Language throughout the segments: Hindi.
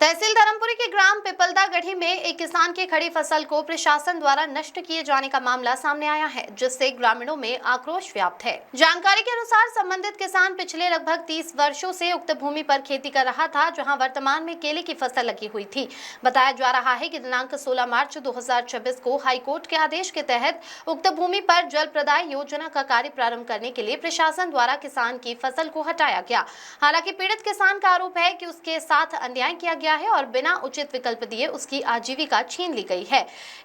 तहसील धर्मपुरी के ग्राम पिपलदा गढ़ी में एक किसान की खड़ी फसल को प्रशासन द्वारा नष्ट किए जाने का मामला सामने आया है, जिससे ग्रामीणों में आक्रोश व्याप्त है। जानकारी के अनुसार संबंधित किसान पिछले लगभग 30 वर्षों से उक्त भूमि पर खेती कर रहा था, जहां वर्तमान में केले की फसल लगी हुई थी। बताया जा रहा है कि दिनांक 16 मार्च 2026 को हाईकोर्ट के आदेश के तहत उक्त भूमि पर जल प्रदाय योजना का कार्य प्रारंभ करने के लिए प्रशासन द्वारा किसान की फसल को हटाया गया। हालांकि पीड़ित किसान का आरोप है कि उसके साथ अन्याय किया गया है और बिना उचित विकल्प दिए उसकी आजीविका छीन ली गई है।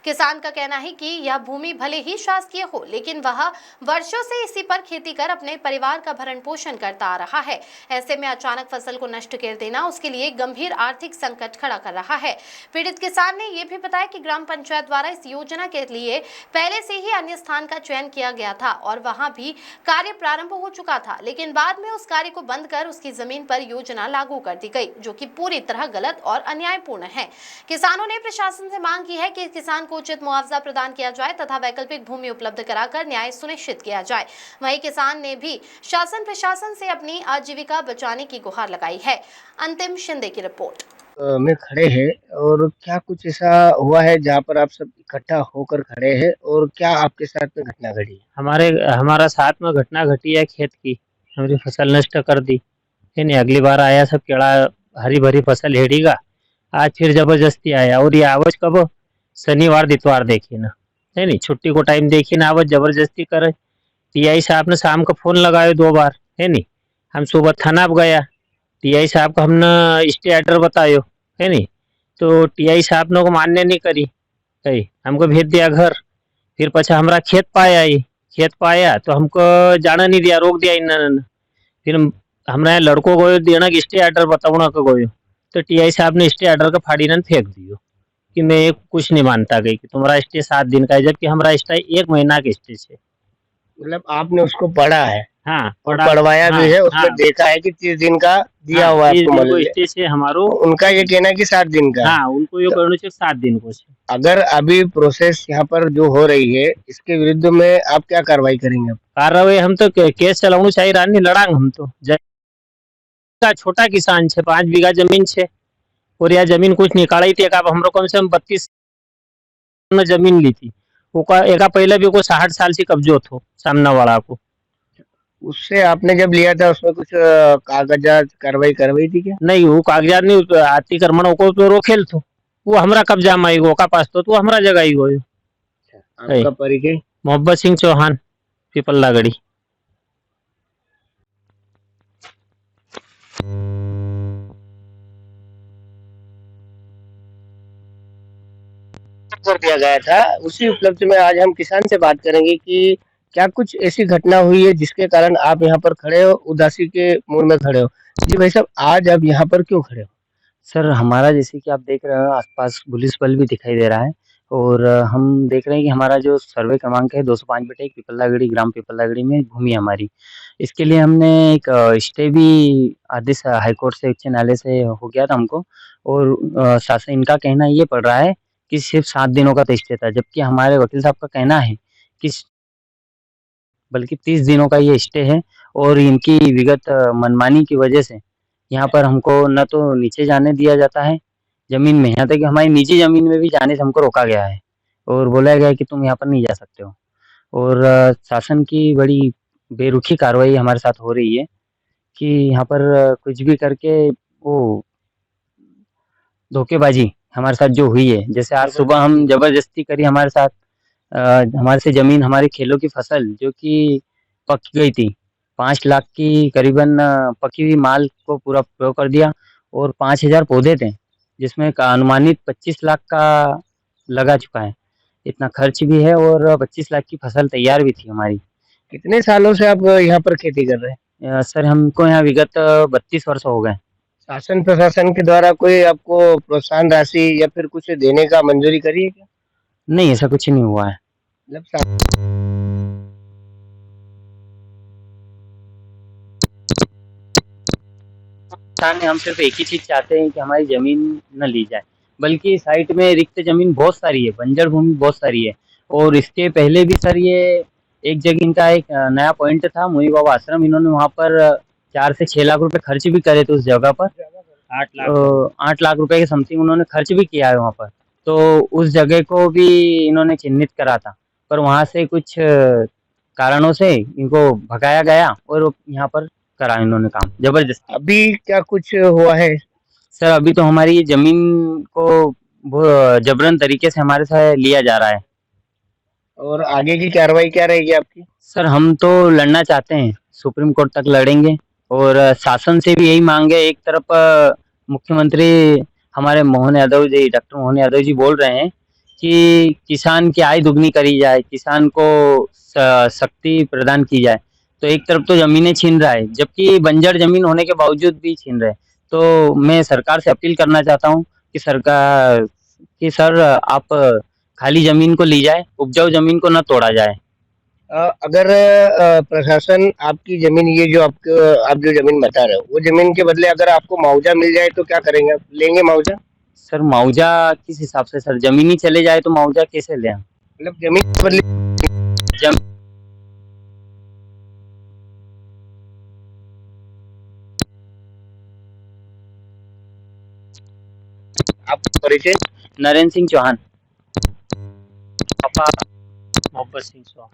किसान का कहना है कि यह भूमि भले ही शासकीय हो, लेकिन वह वर्षों से इसी पर खेती कर अपने परिवार का भरण पोषण करता आ रहा है। ऐसे में अचानक फसल को नष्ट कर देना उसके लिए गंभीर आर्थिक संकट खड़ा कर रहा है। पीड़ित किसान ने यह भी बताया कि ग्राम पंचायत द्वारा इस योजना के लिए पहले से ही अन्य स्थान का चयन किया गया था और वहां भी कार्य प्रारंभ हो चुका था, लेकिन बाद में उस कार्य को बंद कर उसकी जमीन पर योजना लागू कर दी गई, जो कि पूरी तरह गलत और अन्यायपूर्ण है। किसानों ने प्रशासन से मांग की है कि किसान को उचित मुआवजा प्रदान किया जाए तथा वैकल्पिक भूमि उपलब्ध कराकर न्याय सुनिश्चित किया जाए। वहीं किसान ने भी शासन प्रशासन से अपनी आजीविका बचाने की गुहार लगाई है। अंतिम शिंदे की रिपोर्ट में खड़े हैं और क्या कुछ ऐसा हुआ है जहाँ पर आप सब इकट्ठा होकर खड़े हैं और क्या आपके साथ में घटना घटी? हमारा साथ में घटना घटी है खेत की। हमारी फसल नष्ट कर दी है नहीं। अगली बार आया सब केड़ा हरी भरी फसल हेड़ीगा, आज फिर जबरदस्ती आया और ये आवज कब शनिवार दितवार देखी ना है नहीं, छुट्टी को टाइम देखी ना आवज जबरदस्ती करे। टीआई साहब ने शाम को फोन लगायो 2 बार है नहीं। हम सुबह थाना पर गया, टीआई साहब को हमने स्टे ऑर्डर बतायो है नहीं, तो टीआई साहब ने को मान्य नहीं करी, कही हमको भेज दिया घर। फिर पछा हमारा खेत पाया तो हमको जाना नहीं दिया, रोक दिया इन्होंने। फिर हमारे लड़कों को देना कि स्टे ऑर्डर बताऊना को गयो, तो टीआई साहब ने स्टे ऑर्डर का फाड़ी ने फेंक दियो कि मैं ये कुछ नहीं मानता गई कि तुम्हारा स्टे 7 दिन का है, जबकि हमारा स्टे 1 महीना के स्टे से। मतलब आपने उसको पढ़ा है? हाँ, और पढ़वाया हाँ, भी है, उसमें हाँ, देखा है कि 30 दिन का दिया हाँ, हुआ है 30 आपको दिन को मतलब। स्टे से हमारो। तो उनका ये कहना है कि 7 दिन का है। हाँ, उनको ये तो कहना चाहिए 7 दिन को से। अगर अभी प्रोसेस यहाँ पर जो हो रही है इसके विरुद्ध में आप क्या कार्रवाई करेंगे? कार्रवाई हम तो केस चलाऊ चाहिए, रानी लड़ांग हम तो। छोटा किसान छे, 5 बीघा जमीन छे और यह जमीन कुछ निकाली थी। अब हमरो कम से कम 32 में जमीन ली थी। एका पहले भी को 60 साल से कब्जो थो सामने वाला को। उससे आपने जब लिया था उसमें कुछ कागजात कार्रवाई करवाई थी क्या? नहीं, वो कागजात नहीं, अतिक्रमण को तो रोकेल थो, वो हमारा कब्जा में आई गो का पास तो हमारा जगह आई गयो। आपका परिचय? मोहब्बत सिंह चौहान, पिपल्ला गढ़ी। कर दिया गया था, उसी उपलक्ष्य में आज हम किसान से बात करेंगे कि क्या कुछ ऐसी घटना हुई है जिसके कारण आप यहाँ पर खड़े हो, उदासी के मूड में खड़े हो? जी भाई साहब, आज आप यहाँ पर क्यों खड़े हो? सर, हमारा जैसे कि आप देख रहे हो आसपास पुलिस बल भी दिखाई दे रहा है और हम देख रहे हैं कि हमारा जो सर्वे क्रमांक है 205/1 पिपल्लागढ़ी, ग्राम पिपल्लागढ़ी में भूमि है हमारी। इसके लिए हमने एक स्टे भी आदेश हाईकोर्ट से, उच्च न्यायालय से हो गया था हमको। और शासन इनका कहना ये पड़ रहा है कि सिर्फ 7 दिनों का तो स्टे था, जबकि हमारे वकील साहब का कहना है कि बल्कि 30 दिनों का ये स्टे है। और इनकी विगत मनमानी की वजह से यहाँ पर हमको न तो नीचे जाने दिया जाता है जमीन में, यहाँ तक कि हमारी निजी जमीन में भी जाने से हमको रोका गया है और बोला गया है कि तुम यहाँ पर नहीं जा सकते हो। और शासन की बड़ी बेरुखी कार्रवाई हमारे साथ हो रही है कि यहाँ पर कुछ भी करके वो धोखेबाजी हमारे साथ जो हुई है। जैसे आज सुबह हम जबरदस्ती करी हमारे साथ, हमारे से जमीन, हमारे खेलों की फसल जो कि पक गई थी, 5 लाख की करीबन पकी हुई माल को पूरा प्रयोग कर दिया। और 5,000 पौधे थे जिसमें का अनुमानित 25 लाख का लगा चुका है। इतना खर्च भी है और 25 लाख की फसल तैयार भी थी हमारी। कितने सालों से आप यहाँ पर खेती कर रहे हैं? सर, हमको यहाँ विगत 32 वर्ष हो गए। शासन प्रशासन के द्वारा कोई आपको प्रोत्साहन राशि या फिर कुछ देने का मंजूरी करी है क्या? नहीं, ऐसा कुछ नहीं हुआ है। मतलब किसान हम सिर्फ एक ही चीज चाहते हैं कि हमारी जमीन न ली जाए, बल्कि साइड में रिक्त जमीन बहुत सारी है, बंजर भूमि बहुत सारी है। और इसके पहले भी सर ये एक जगह इनका एक नया पॉइंट था, मुई बाबा आश्रम, इन्होंने वहां पर 4 से 6 लाख रुपए खर्च भी करे थे उस जगह पर। 8 लाख रुपए के समथिंग उन्होंने खर्च भी किया है वहाँ पर। तो उस जगह को भी इन्होंने चिन्हित करा था, पर वहाँ से कुछ कारणों से इनको भगाया गया और यहाँ पर करा इन्होंने काम जबरदस्ती। अभी क्या कुछ हुआ है? सर अभी तो हमारी ये जमीन को जबरन तरीके से हमारे से लिया जा रहा है। और आगे की कार्रवाई क्या रहेगी आपकी? सर हम तो लड़ना चाहते हैं, सुप्रीम कोर्ट तक लड़ेंगे और शासन से भी यही मांग है। एक तरफ मुख्यमंत्री हमारे मोहन यादव जी, डॉक्टर मोहन यादव जी बोल रहे हैं कि किसान की आय दुगनी करी जाए, किसान को शक्ति प्रदान की जाए। तो एक तरफ तो जमीनें छीन रहा है, जबकि बंजर जमीन होने के बावजूद भी छीन रहे हैं। तो मैं सरकार से अपील करना चाहता हूँ कि सर आप खाली जमीन को ली जाए, उपजाऊ जमीन को न तोड़ा जाए। अगर प्रशासन आपकी जमीन, ये जो आप जो जमीन बता रहे हो, वो जमीन के बदले अगर आपको मुआवजा मिल जाए तो क्या करेंगे आप? लेंगे मुआवजा? सर मुआवजा किस हिसाब से सर? जमीन ही चले जाए तो मुआवजा कैसे लें हम? मतलब जमीन के बदले जम आपका परिचय? नरेंद्र सिंह चौहान। पापा मोहब्बत सिंह चौहान।